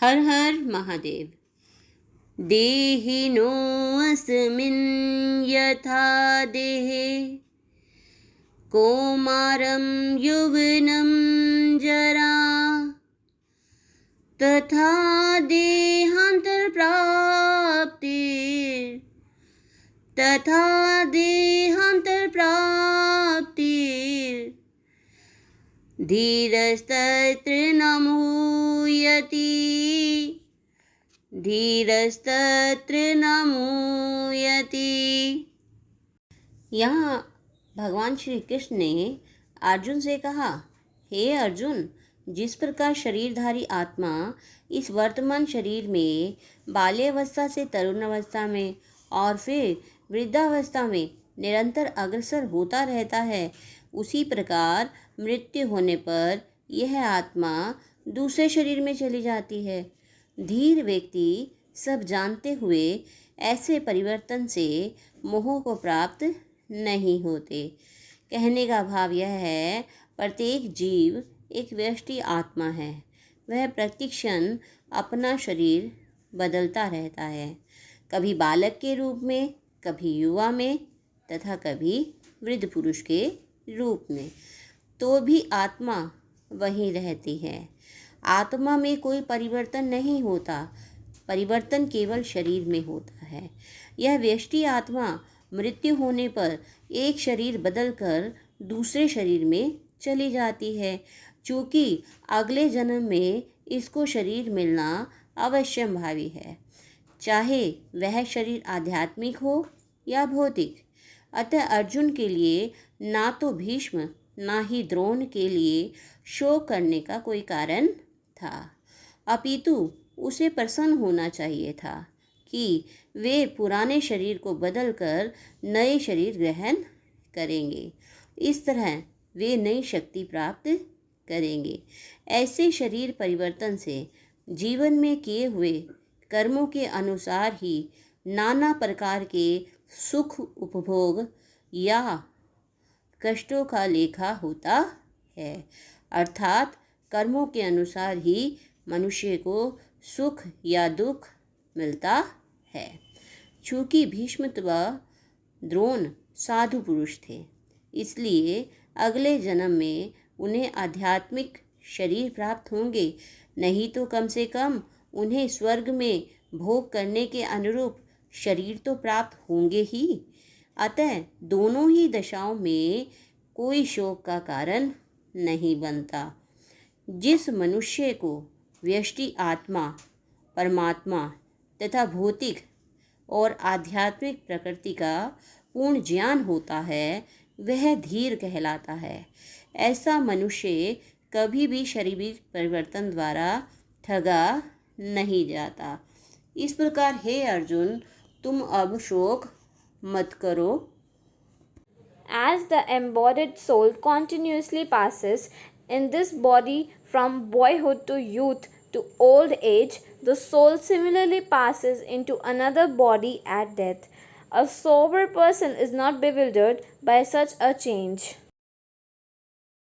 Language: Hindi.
हर हर महादेव। देहिनोऽस्मिन् यथा देहे कौमारं यौवनं जरा तथा देहान्तरप्राप्तिर् धीरस्तत्र न मुह्यति। यहाँ भगवान श्री कृष्ण ने अर्जुन से कहा, हे अर्जुन, जिस प्रकार शरीरधारी आत्मा इस वर्तमान शरीर में बाल्यावस्था से तरुणावस्था में और फिर वृद्धावस्था में निरंतर अग्रसर होता रहता है, उसी प्रकार मृत्यु होने पर यह आत्मा दूसरे शरीर में चली जाती है। धीर व्यक्ति सब जानते हुए ऐसे परिवर्तन से मोह को प्राप्त नहीं होते। कहने का भाव यह है, प्रत्येक जीव एक व्यष्टि आत्मा है। वह प्रतिक्षण अपना शरीर बदलता रहता है, कभी बालक के रूप में, कभी युवा में तथा कभी वृद्ध पुरुष के रूप में, तो भी आत्मा वहीं रहती है। आत्मा में कोई परिवर्तन नहीं होता, परिवर्तन केवल शरीर में होता है। यह व्यष्टि आत्मा मृत्यु होने पर एक शरीर बदलकर दूसरे शरीर में चली जाती है, चूँकि अगले जन्म में इसको शरीर मिलना अवश्यंभावी है, चाहे वह शरीर आध्यात्मिक हो या भौतिक। अतः अर्जुन के लिए ना तो भीष्म ना ही द्रोण के लिए शोक करने का कोई कारण था, अपितु उसे प्रसन्न होना चाहिए था कि वे पुराने शरीर को बदलकर नए शरीर ग्रहण करेंगे। इस तरह वे नई शक्ति प्राप्त करेंगे। ऐसे शरीर परिवर्तन से जीवन में किए हुए कर्मों के अनुसार ही नाना प्रकार के सुख उपभोग या कष्टों का लेखा होता है। अर्थात कर्मों के अनुसार ही मनुष्य को सुख या दुख मिलता है। चूँकि भीष्म व द्रोण साधु पुरुष थे, इसलिए अगले जन्म में उन्हें आध्यात्मिक शरीर प्राप्त होंगे, नहीं तो कम से कम उन्हें स्वर्ग में भोग करने के अनुरूप शरीर तो प्राप्त होंगे ही। अतः दोनों ही दशाओं में कोई शोक का कारण नहीं बनता। जिस मनुष्य को व्यष्टि आत्मा, परमात्मा तथा भौतिक और आध्यात्मिक प्रकृति का पूर्ण ज्ञान होता है, वह धीर कहलाता है। ऐसा मनुष्य कभी भी शारीरिक परिवर्तन द्वारा ठगा नहीं जाता। इस प्रकार हे अर्जुन, तुम अब शोक मत करो। As the embodied soul continuously passes in this body from boyhood to youth to old age, the soul similarly passes into another body at death. A sober person is not bewildered by such a change.